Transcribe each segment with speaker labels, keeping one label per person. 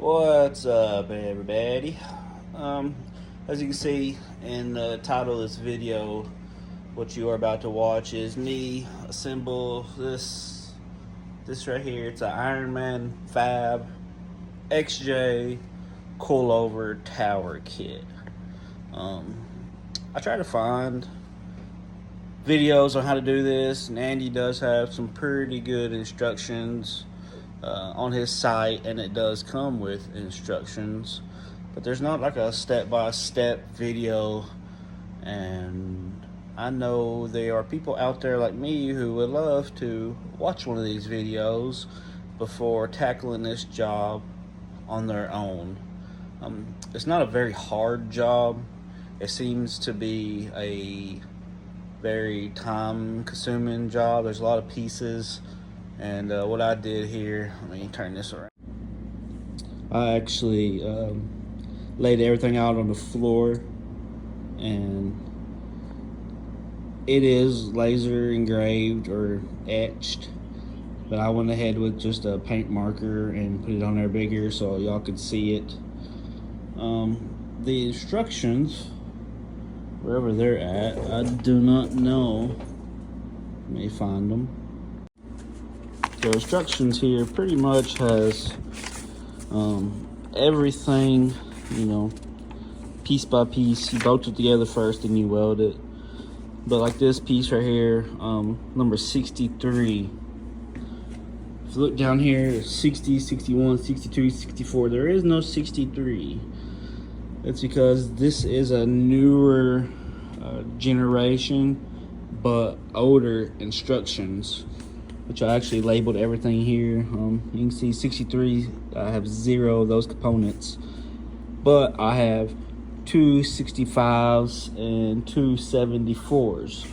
Speaker 1: What's up, everybody? As you can see in the title of this video, what you are about to watch is me assemble this right here. It's an Ironman Fab XJ coilover tower kit. I try to find videos on how to do this, and Andy does have some pretty good instructions on his site, and it does come with instructions, but there's not like a step-by-step video. And I know there are people out there like me who would love to watch one of these videos before tackling this job on their own. It's not a very hard job. It seems to be a very time-consuming job. There's a lot of pieces. And what I did here, let me turn this around. I actually laid everything out on the floor, and it is laser engraved or etched, but I went ahead with just a paint marker and put it on there bigger so y'all could see it. The instructions, wherever they're at, I do not know. Let me find them. The instructions here pretty much has everything, piece by piece. You bolt it together first and you weld it. But like this piece right here, number 63. If you look down here, 60, 61, 62, 64. There is no 63. That's because this is a newer generation, but older instructions, which I actually labeled everything here. You can see 63, I have 0 of those components, but I have two 65s and two 74s.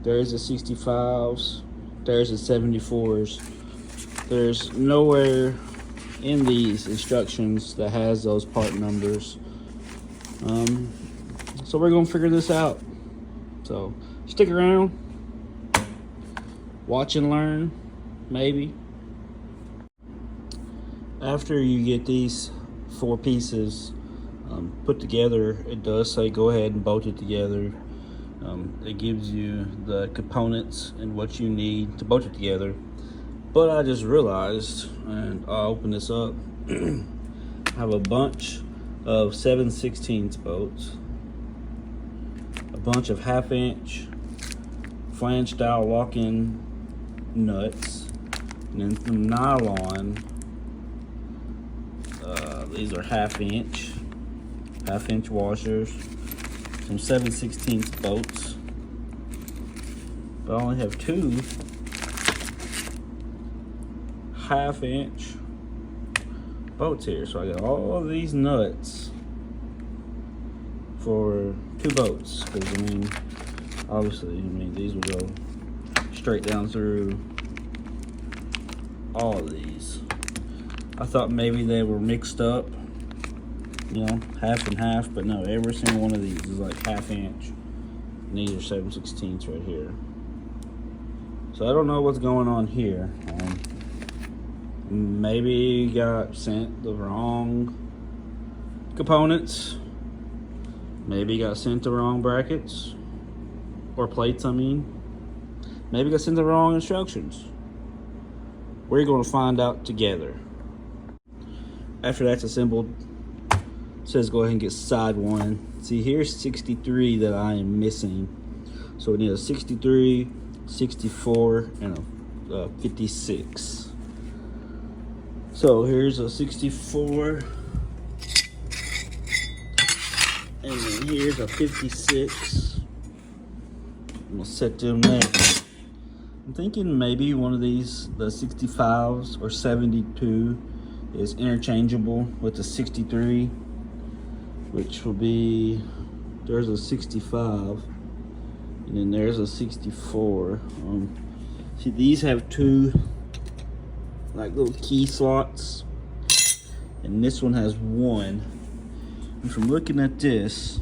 Speaker 1: There's a 65s, there's a 74s. There's nowhere in these instructions that has those part numbers. So we're gonna figure this out. So stick around. Watch and learn, maybe. After you get these 4 pieces put together, it does say go ahead and bolt it together. It gives you the components and what you need to bolt it together. But I just realized, and I'll open this up, I have a bunch of 7/16 bolts, a bunch of 1/2" flange style lock-in nuts, and then some nylon. These are 1/2" washers, some 7/16 bolts, but I only have 2 1/2" bolts here, so I got all of these nuts for 2 bolts, because obviously these will go straight down through all of these. I thought maybe they were mixed up, half and half, but no, every single one of these is like 1/2", and these are 7/16 right here. So I don't know what's going on here. Maybe got sent the wrong components. Maybe got sent the wrong brackets or plates. Maybe got sent the wrong instructions. We're going to find out together. After that's assembled, it says go ahead and get side 1. See, here's 63 that I am missing. So we need a 63, 64, and a 56. So here's a 64. And then here's a 56. I'm gonna set them there. I'm thinking maybe one of these, the 65s or 72, is interchangeable with the 63, which will be, there's a 65, and then there's a 64. See, these have 2 like little key slots, and this one has 1. And from looking at this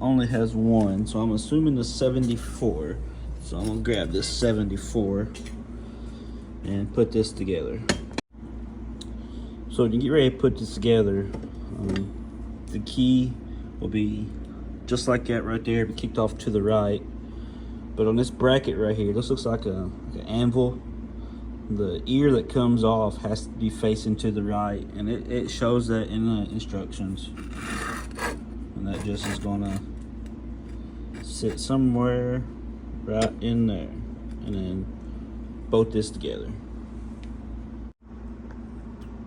Speaker 1: only has 1, so I'm assuming the 74. So I'm gonna grab this 74 and put this together. So when you get ready to put this together, the key will be just like that right there, be kicked off to the right. But on this bracket right here, this looks like an anvil. The ear that comes off has to be facing to the right, and it shows that in the instructions. And that just is gonna sit somewhere right in there, and then bolt this together.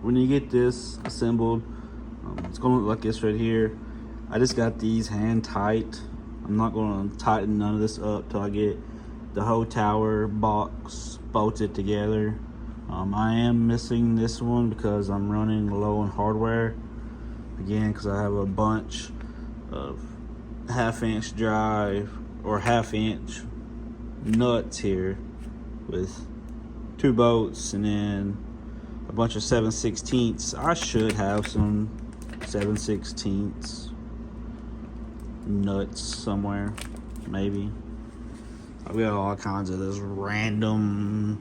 Speaker 1: When you get this assembled, it's gonna look like this right here. I just got these hand tight. I'm not gonna tighten none of this up till I get the whole tower box bolted together. I am missing this one because I'm running low on hardware. Again, because I have a bunch of 1/2-inch drive or 1/2-inch nuts here with 2 bolts and then a bunch of 7/16. I should have some 7/16 nuts somewhere, maybe. I've got all kinds of this randomness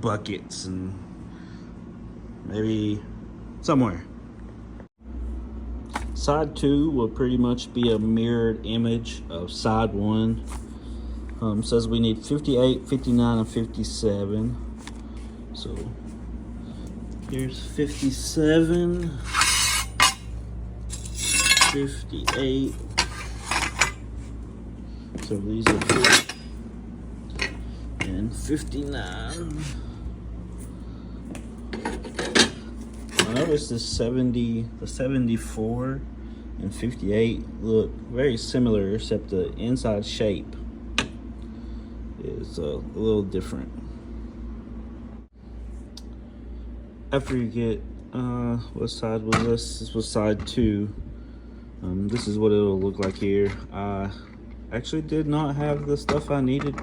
Speaker 1: buckets and maybe somewhere. Side 2 will pretty much be a mirrored image of side 1. Says we need 58, 59, and 57. So here's 57, 58. So these are 50 and 59. I noticed the 74 and 58 look very similar, except the inside shape is a little different. After you get, what side was this? This was side 2. This is what it'll look like here. I actually did not have the stuff I needed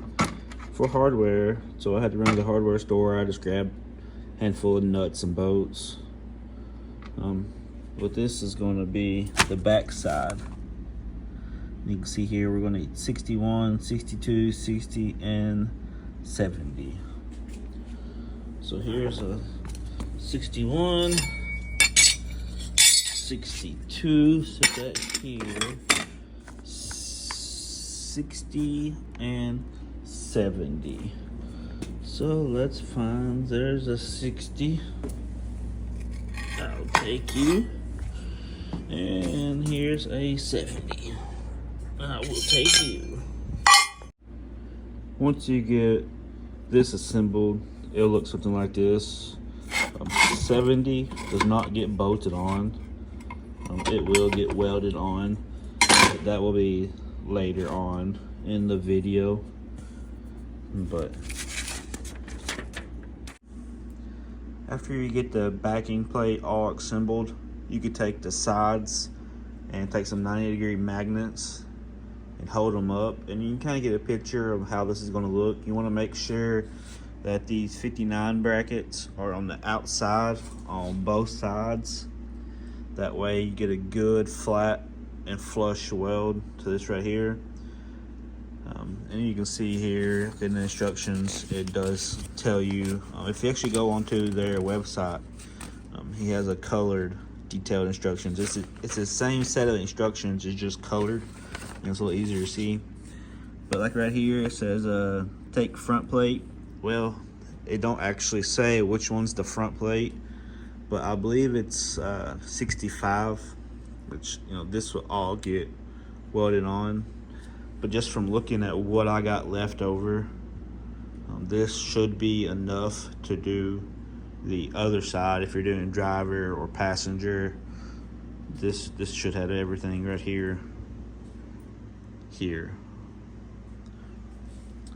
Speaker 1: for hardware, so I had to run to the hardware store. I just grabbed a handful of nuts and bolts. But this is going to be the back side. You can see here we're going to need 61, 62, 60, and 70. So here's a 61, 62, set that here, 60, and 70. So let's find, there's a 60. I'll take you. And here's a 70. I will take you. Once you get this assembled, it'll look something like this. 70 does not get bolted on. It will get welded on, but that will be later on in the video. But after you get the backing plate all assembled, you could take the sides and take some 90-degree magnets and hold them up, and you can kind of get a picture of how this is going to look. You want to make sure that these 59 brackets are on the outside on both sides. That way you get a good flat and flush weld to this right here. And you can see here in the instructions, it does tell you, if you actually go onto their website, he has a colored detailed instructions. It's the same set of instructions, it's just colored, and it's a little easier to see. But like right here, it says take front plate. Well, it don't actually say which one's the front plate, but I believe it's 65, which, you know, this will all get welded on. But just from looking at what I got left over, this should be enough to do the other side. If you're doing driver or passenger, this should have everything right here.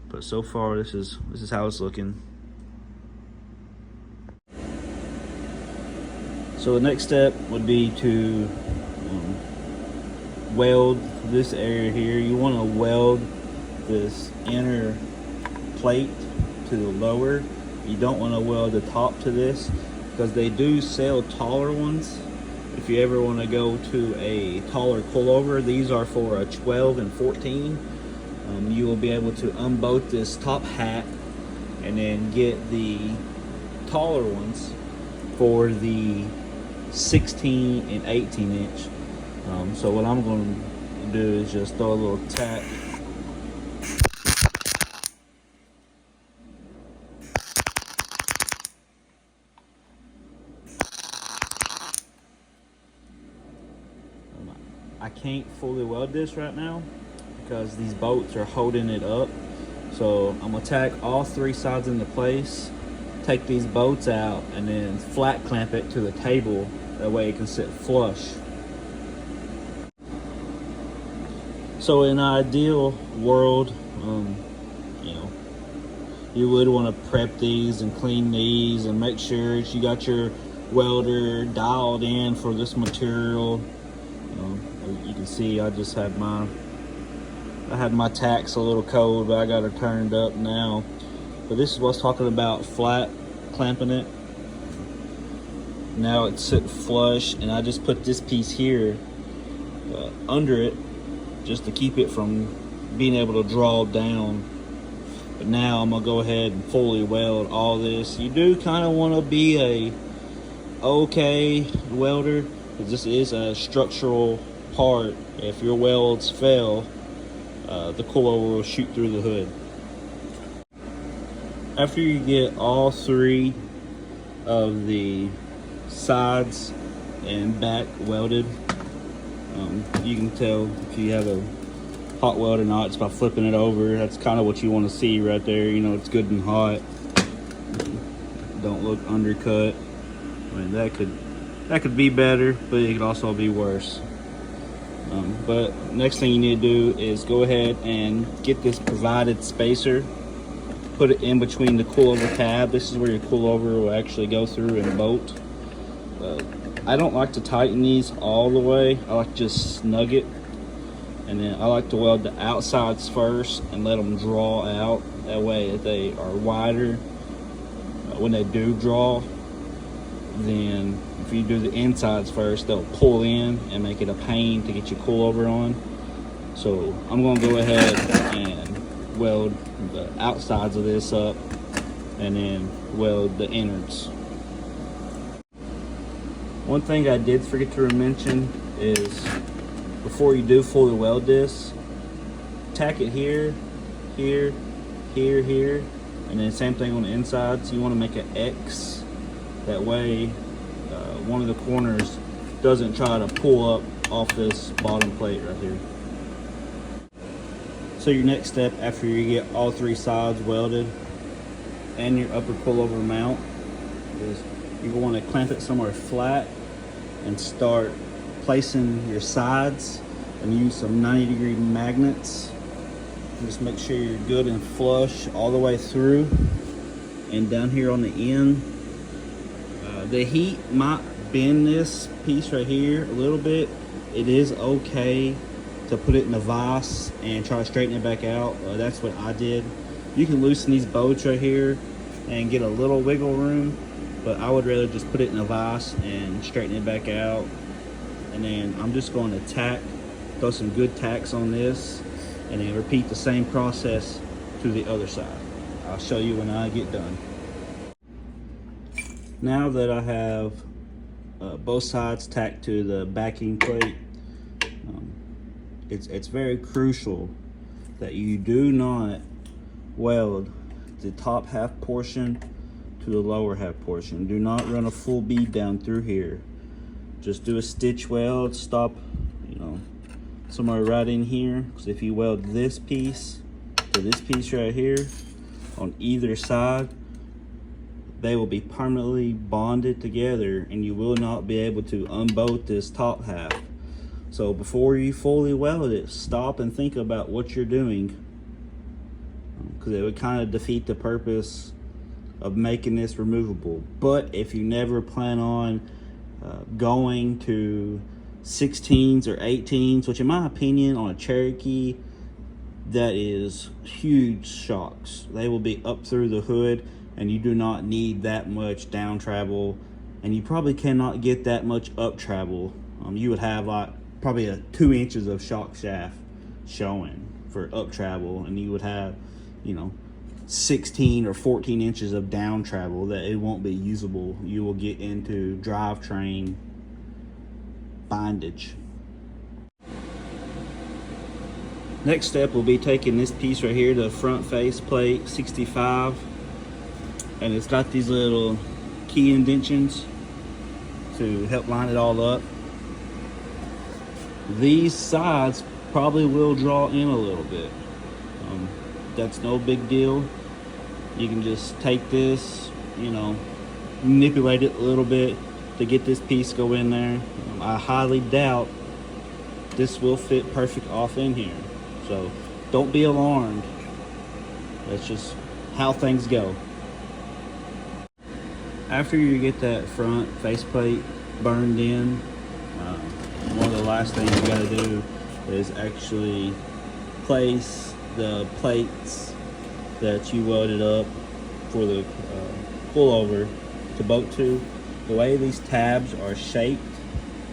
Speaker 1: But so far, this is how it's looking. So the next step would be to weld this area here. You want to weld this inner plate to the lower. You don't want to weld the top to this, because they do sell taller ones. If you ever want to go to a taller coilover, these are for a 12 and 14. You will be able to unbolt this top hat and then get the taller ones for the 16 and 18 inch. So what I'm going to do is just throw a little tack. I can't fully weld this right now because these bolts are holding it up. So I'm gonna tack all 3 sides into place, take these bolts out, and then flat clamp it to the table. That way it can sit flush. So in an ideal world, you know, you would want to prep these and clean these and make sure that you got your welder dialed in for this material. You can see I just had my tacks a little cold, but I got her turned up now. But this is what's talking about flat clamping it. Now it's sitting flush, and I just put this piece here under it just to keep it from being able to draw down. But now I'm gonna go ahead and fully weld all this. You do kind of want to be a okay welder, because this is a structural part. If your welds fail, the coilover will shoot through the hood. After you get all 3 of the sides and back welded, you can tell if you have a hot weld or not just by flipping it over. That's kind of what you want to see right there. You know, it's good and hot. Don't look undercut. I mean, that could be better, but it could also be worse. But next thing you need to do is go ahead and get this provided spacer, put it in between the coilover tab. This is where your coilover will actually go through and bolt. I don't like to tighten these all the way. I like to just snug it, and then I like to weld the outsides first and let them draw out. That way, if they are wider, when they do draw, then if you do the insides first, they'll pull in and make it a pain to get your coilover on. So I'm going to go ahead and weld the outsides of this up and then weld the innards. One thing I did forget to mention is before you do fully weld this, tack it here, here, here, here, and then same thing on the inside. So you want to make an X. That way one of the corners doesn't try to pull up off this bottom plate right here. So your next step after you get all 3 sides welded and your upper coilover mount is you want to clamp it somewhere flat and start placing your sides, and use some 90-degree magnets. Just make sure you're good and flush all the way through. And down here on the end, the heat might bend this piece right here a little bit. It is okay to put it in a vise and try to straighten it back out. That's what I did. You can loosen these bolts right here and get a little wiggle room, but I would rather just put it in a vise and straighten it back out. And then I'm just going to throw some good tacks on this, and then repeat the same process to the other side. I'll show you when I get done. Now that I have both sides tacked to the backing plate, it's very crucial that you do not weld the top half portion to the lower half portion. Do not run a full bead down through here. Just do a stitch weld, stop, somewhere right in here. Because if you weld this piece to this piece right here on either side, they will be permanently bonded together, and you will not be able to unbolt this top half. So before you fully weld it, stop and think about what you're doing, because it would kind of defeat the purpose of making this removable. But if you never plan on going to 16s or 18s, which in my opinion on a Cherokee, that is huge shocks. They will be up through the hood, and you do not need that much down travel, and you probably cannot get that much up travel. You would have like probably 2 inches of shock shaft showing for up travel, and you would have 16 or 14 inches of down travel that it won't be usable. You will get into drivetrain bindage. Next step will be taking this piece right here, the front face plate 65, and it's got these little key indentions to help line it all up. These sides probably will draw in a little bit. That's no big deal. You can just take this, you know, manipulate it a little bit to get this piece go in there. I highly doubt this will fit perfect off in here. So don't be alarmed. That's just how things go. After you get that front faceplate burned in, one of the last things you got to do is actually place the plates that you welded up for the pullover to bolt to. The way these tabs are shaped,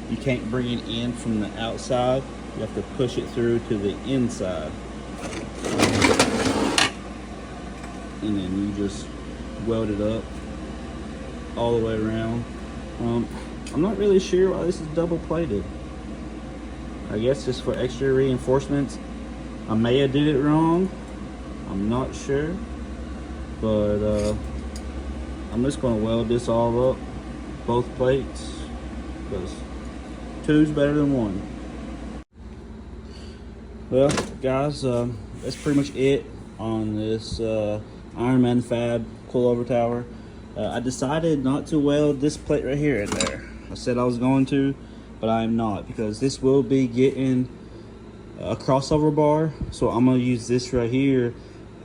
Speaker 1: you can't bring it in from the outside. You have to push it through to the inside. And then you just weld it up all the way around. I'm not really sure why this is double plated. I guess just for extra reinforcements. I may have did it wrong. I'm not sure. But I'm just gonna weld this all up, both plates, because two's better than one. Well, guys, that's pretty much it on this Ironman Fab coilover tower. I decided not to weld this plate right here in there. I said I was going to, but I'm not, because this will be getting a crossover bar. So I'm gonna use this right here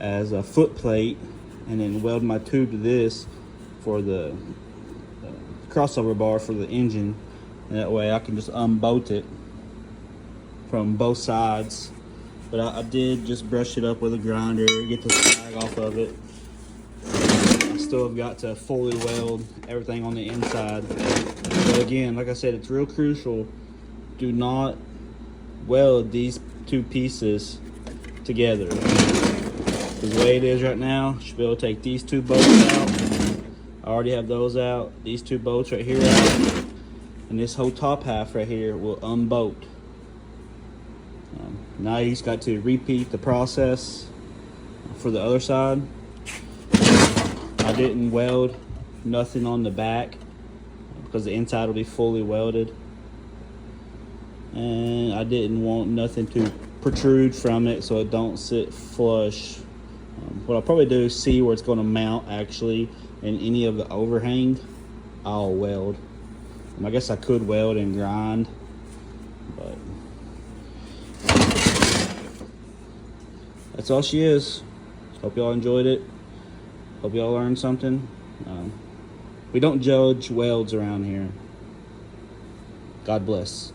Speaker 1: as a foot plate and then weld my tube to this for the crossover bar for the engine. And that way I can just unbolt it from both sides. But I did just brush it up with a grinder, get the slag off of it. I still have got to fully weld everything on the inside. But again, like I said, it's real crucial. Do not weld these two pieces together. Because the way it is right now, you should be able to take these two bolts out. I already have those out. These two bolts right here out. And this whole top half right here will unbolt. Now you just got to repeat the process for the other side. I didn't weld nothing on the back because the inside will be fully welded. And I didn't want nothing to protrude from it so it don't sit flush. What I'll probably do is see where it's going to mount actually, and any of the overhang I'll weld. I guess I could weld and grind, but that's all she is. Hope y'all enjoyed it. Hope y'all learned something. We don't judge welds around here. God bless.